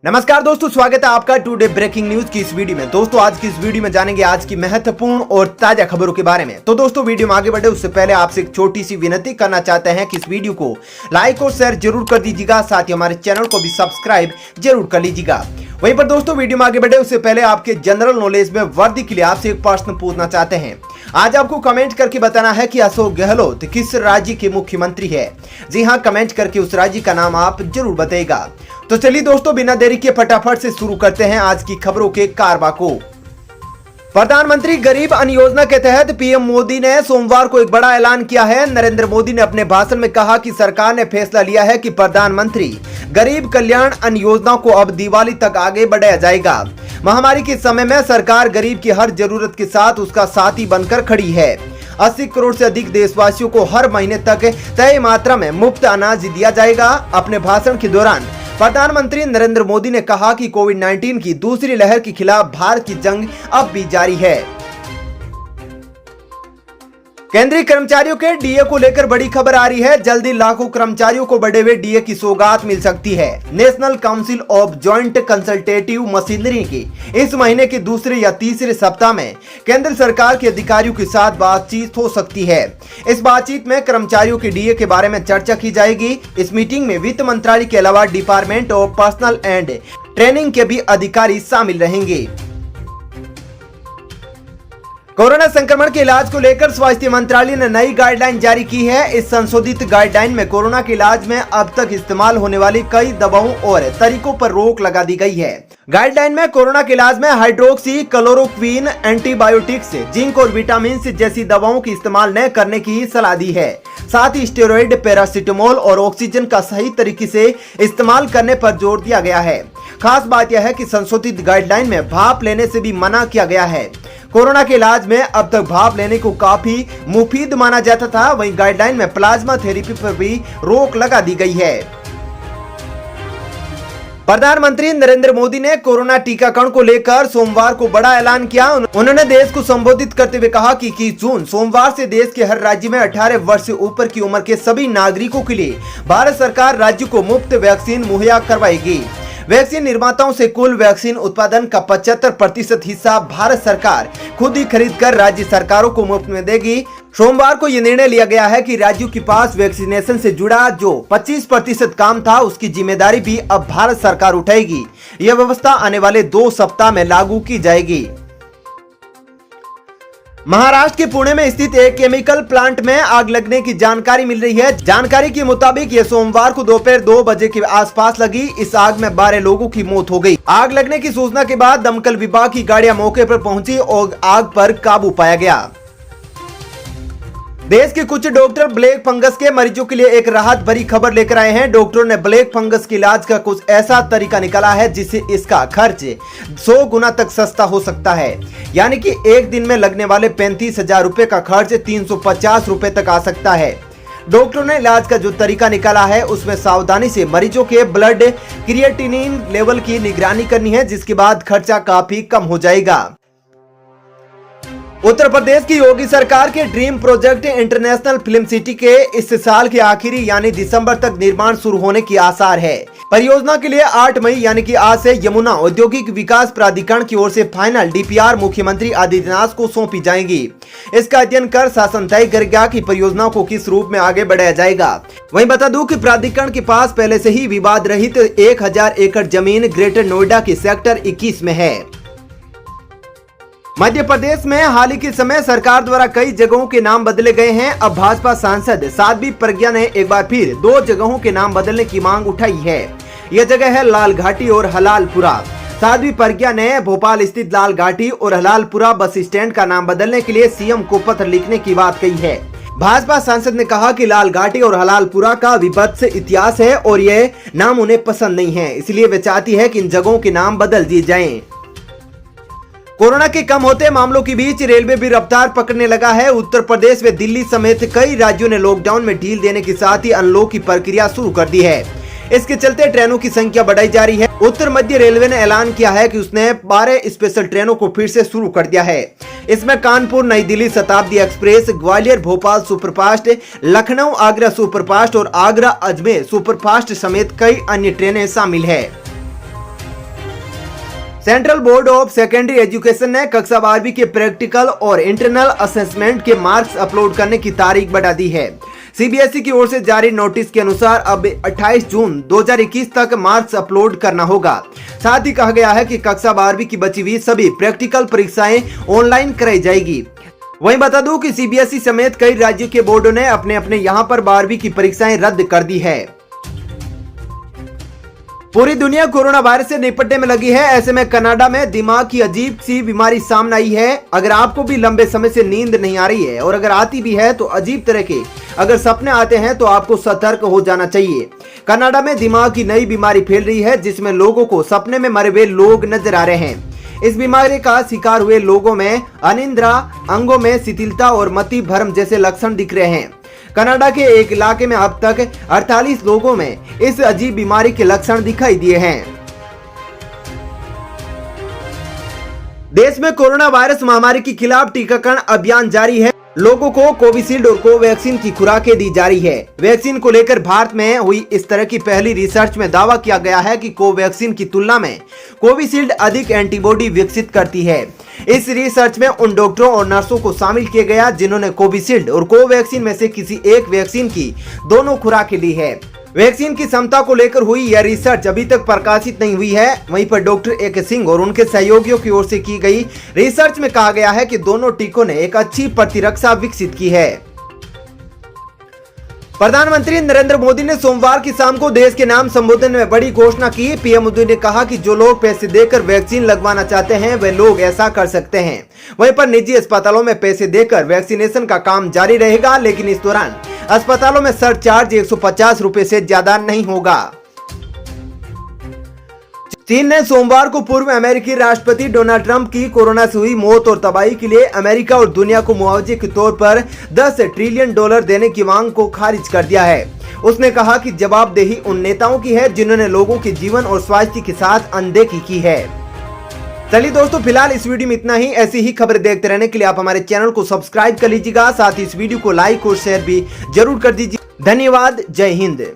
नमस्कार दोस्तों, स्वागत है आपका टुडे ब्रेकिंग न्यूज की इस वीडियो में। दोस्तों आज की इस वीडियो में जानेंगे आज की महत्वपूर्ण और ताजा खबरों के बारे में। तो दोस्तों वीडियो में आगे बढ़े उससे पहले आपसे एक छोटी सी विनती करना चाहते हैं कि इस वीडियो को लाइक और शेयर जरूर कर दीजिएगा, साथ ही हमारे चैनल को भी सब्सक्राइब जरूर कर लीजिएगा। वहीं पर दोस्तों वीडियो में आगे बढ़े उससे पहले आपके जनरल नॉलेज में वृद्धि के लिए आपसे एक प्रश्न पूछना चाहते हैं। आज आपको कमेंट करके बताना है कि अशोक गहलोत किस राज्य के मुख्यमंत्री है। जी हाँ, कमेंट करके उस राज्य का नाम आप जरूर बताइएगा। तो चलिए दोस्तों बिना देरी के फटाफट से शुरू करते हैं आज की खबरों के कारवा को। प्रधानमंत्री गरीब अन्न योजना के तहत पीएम मोदी ने सोमवार को एक बड़ा ऐलान किया है। नरेंद्र मोदी ने अपने भाषण में कहा कि सरकार ने फैसला लिया है कि प्रधानमंत्री गरीब कल्याण अन्न योजना को अब दिवाली तक आगे बढ़ाया जाएगा। महामारी के समय में सरकार गरीब की हर जरूरत के साथ उसका साथी बनकर खड़ी है। 80 करोड़ से अधिक देशवासियों को हर महीने तक तय मात्रा में मुफ्त अनाज दिया जाएगा। अपने भाषण के दौरान प्रधानमंत्री नरेंद्र मोदी ने कहा कि कोविड-19 की दूसरी लहर के खिलाफ भारत की जंग अब भी जारी है। केंद्रीय कर्मचारियों के डीए को लेकर बड़ी खबर आ रही है। जल्दी लाखों कर्मचारियों को बढ़े हुए डीए की सौगात मिल सकती है। National council of joint consultative machinery की इस महीने के दूसरे या तीसरे सप्ताह में केंद्र सरकार के अधिकारियों के साथ बातचीत हो सकती है। इस बातचीत में कर्मचारियों के डीए के बारे में चर्चा की जाएगी। इस मीटिंग में वित्त मंत्रालय के अलावा department of personal and training के भी अधिकारी शामिल रहेंगे। कोरोना संक्रमण के इलाज को लेकर स्वास्थ्य मंत्रालय ने नई गाइडलाइन जारी की है। इस संशोधित गाइडलाइन में कोरोना के इलाज में अब तक इस्तेमाल होने वाली कई दवाओं और तरीकों पर रोक लगा दी गई है। गाइडलाइन में कोरोना के इलाज में हाइड्रोक्सी क्लोरोक्विन, एंटीबायोटिक्स, जिंक और विटामिन जैसी दवाओं की इस्तेमाल न करने की सलाह दी है। साथ ही स्टेरॉइड, पैरासीटामोल और ऑक्सीजन का सही तरीके से इस्तेमाल करने पर जोर दिया गया है। खास बात यह है कि संशोधित गाइडलाइन में भाप लेने से भी मना किया गया है। कोरोना के इलाज में अब तक भाप लेने को काफी मुफीद माना जाता था। वहीं गाइडलाइन में प्लाज्मा थेरेपी पर भी रोक लगा दी गई है। प्रधानमंत्री नरेंद्र मोदी ने कोरोना टीकाकरण को लेकर सोमवार को बड़ा ऐलान किया। उन्होंने देश को संबोधित करते हुए कहा कि 21 जून सोमवार से देश के हर राज्य में 18 वर्ष से ऊपर की उम्र के सभी नागरिकों के लिए भारत सरकार राज्य को मुफ्त वैक्सीन मुहैया करवाएगी। वैक्सीन निर्माताओं से कुल वैक्सीन उत्पादन का 75% हिस्सा भारत सरकार खुद ही खरीद कर राज्य सरकारों को मुफ्त में देगी। सोमवार को यह निर्णय लिया गया है कि राज्यों के पास वैक्सीनेशन से जुड़ा जो 25% काम था उसकी जिम्मेदारी भी अब भारत सरकार उठाएगी। यह व्यवस्था आने वाले 2 सप्ताह में लागू की जाएगी। महाराष्ट्र के पुणे में स्थित एक केमिकल प्लांट में आग लगने की जानकारी मिल रही है। जानकारी के मुताबिक यह सोमवार को दोपहर 2 बजे के आसपास लगी। इस आग में 12 लोगों की मौत हो गई। आग लगने की सूचना के बाद दमकल विभाग की गाड़ियां मौके पर पहुंची और आग पर काबू पाया गया। देश के कुछ डॉक्टर ब्लैक फंगस के मरीजों के लिए एक राहत भरी खबर लेकर आए हैं। डॉक्टरों ने ब्लैक फंगस के इलाज का कुछ ऐसा तरीका निकाला है जिससे इसका खर्च 100 गुना तक सस्ता हो सकता है। यानी कि एक दिन में लगने वाले 35,000 रुपए का खर्च 350 रुपए तक आ सकता है। डॉक्टरों ने इलाज का जो तरीका निकाला है उसमें सावधानी से मरीजों के ब्लड क्रिएटिनिन लेवल की निगरानी करनी है, जिसके बाद खर्चा काफी कम हो जाएगा। उत्तर प्रदेश की योगी सरकार के dream project international film city के इस साल के आखिरी यानी दिसंबर तक निर्माण शुरू होने की आसार है। परियोजना के लिए 8 मई यानी कि आज से यमुना औद्योगिक विकास प्राधिकरण की ओर से फाइनल डीपीआर मुख्यमंत्री आदित्यनाथ को सौंपी जाएंगी। इसका अध्ययन कर शासन तय करेगा कि परियोजना को किस रूप में आगे बढ़ाया जाएगा। वहीं बता दूं कि प्राधिकरण के पास पहले से ही विवाद रहित 1000 एकड़ जमीन ग्रेटर नोएडा के सेक्टर 21 में है। मध्य प्रदेश में हाल ही के समय सरकार द्वारा कई जगहों के नाम बदले गए हैं। अब भाजपा सांसद साध्वी प्रज्ञा ने एक बार फिर 2 जगहों के नाम बदलने की मांग उठाई है। यह जगह है लाल घाटी और हलालपुरा। साध्वी प्रज्ञा ने भोपाल स्थित लाल घाटी और हलालपुरा बस स्टैंड का नाम बदलने के लिए सीएम को पत्र लिखने की बात कही है। भाजपा सांसद ने कहा कि लाल घाटी और हलालपुरा का विभत्स इतिहास है और यह नाम उन्हें पसंद नहीं है, इसलिए वे चाहती है कि इन जगहों के नाम बदल दिए जाएं। कोरोना के कम होते मामलों के बीच रेलवे भी रफ्तार पकड़ने लगा है। उत्तर प्रदेश व दिल्ली समेत कई राज्यों ने लॉकडाउन में ढील देने के साथ ही अनलॉक की प्रक्रिया शुरू कर दी है। इसके चलते ट्रेनों की संख्या बढ़ाई जा रही है। उत्तर मध्य रेलवे ने ऐलान किया है कि उसने 12 स्पेशल ट्रेनों को फिर से शुरू कर दिया है। इसमें कानपुर नई Delhi Shatabdi express, Gwalior Bhopal superfast, Lucknow Agra superfast और आगरा अजमेर सुपरफास्ट समेत कई अन्य ट्रेनें शामिल है। Central board of secondary education ने कक्षा 12वीं के प्रैक्टिकल और इंटरनल असेसमेंट के मार्क्स अपलोड करने की तारीख बढ़ा दी है। सीबीएसई की ओर से जारी नोटिस के अनुसार अब 28 जून 2021 तक मार्क्स अपलोड करना होगा। साथ ही कहा गया है कि कक्षा 12वीं की बची हुई सभी प्रैक्टिकल परीक्षाएं ऑनलाइन कराई जाएगी। वहीं बता दूं कि सीबीएसई समेत कई राज्यों के बोर्डों ने अपने अपने यहां पर 12वीं की परीक्षाएं रद्द कर दी है। पूरी दुनिया कोरोना वायरस से निपटने में लगी है। ऐसे में कनाडा में दिमाग की अजीब सी बीमारी सामने आई है। अगर आपको भी लंबे समय से नींद नहीं आ रही है और अगर आती भी है तो अजीब तरह के अगर सपने आते हैं तो आपको सतर्क हो जाना चाहिए। कनाडा में दिमाग की नई बीमारी फैल रही है जिसमें लोगों को सपने में मरे हुए लोग नजर आ रहे हैं। इस बीमारी का शिकार हुए लोगों में अनिद्रा, अंगों में शिथिलता और मति भ्रम जैसे लक्षण दिख रहे हैं। कनाडा के एक इलाके में अब तक 48 लोगों में इस अजीब बीमारी के लक्षण दिखाई दिए हैं। देश में कोरोना वायरस महामारी के खिलाफ टीकाकरण अभियान जारी है। लोगों को कोविशील्ड और कोवैक्सीन की खुराकें दी जा रही है। वैक्सीन को लेकर भारत में हुई इस तरह की पहली रिसर्च में दावा किया गया है कि कोवैक्सीन की तुलना में कोविशील्ड अधिक एंटीबॉडी विकसित करती है। इस रिसर्च में उन डॉक्टरों और नर्सों को शामिल किया गया जिन्होंने कोविशील्ड और कोवैक्सीन में से किसी एक वैक्सीन की दोनों खुराकें ली है। वैक्सीन की क्षमता को लेकर हुई यह रिसर्च अभी तक प्रकाशित नहीं हुई है। वहीं पर डॉक्टर ए.के. सिंह और उनके सहयोगियों की ओर से की गई रिसर्च में कहा गया है कि दोनों टीकों ने एक अच्छी प्रतिरक्षा विकसित की है। प्रधानमंत्री नरेंद्र मोदी ने सोमवार की शाम को देश के नाम संबोधन में बड़ी घोषणा की। पीएम मोदी ने कहा कि जो लोग पैसे देकर वैक्सीन लगवाना चाहते हैं वे लोग ऐसा कर सकते हैं। वहीं पर निजी अस्पतालों में पैसे देकर वैक्सीनेशन का काम जारी रहेगा, लेकिन इस दौरान अस्पतालों में सरचार्ज 150 रुपए से ज्यादा नहीं होगा। चीन ने सोमवार को पूर्व अमेरिकी राष्ट्रपति डोनाल्ड ट्रंप की कोरोना से हुई मौत और तबाही के लिए अमेरिका और दुनिया को मुआवजे के तौर पर $10 ट्रिलियन देने की मांग को खारिज कर दिया है। उसने कहा कि जवाबदेही उन नेताओं की है जिन्होंने लोगों के जीवन और स्वास्थ्य के साथ अनदेखी की है। चलिए दोस्तों, फिलहाल इस वीडियो में इतना ही। ऐसी ही खबरें देखते रहने के लिए आप हमारे चैनल को सब्सक्राइब कर लीजिएगा। साथ ही इस वीडियो को लाइक और शेयर भी जरूर कर दीजिए। धन्यवाद। जय हिंद।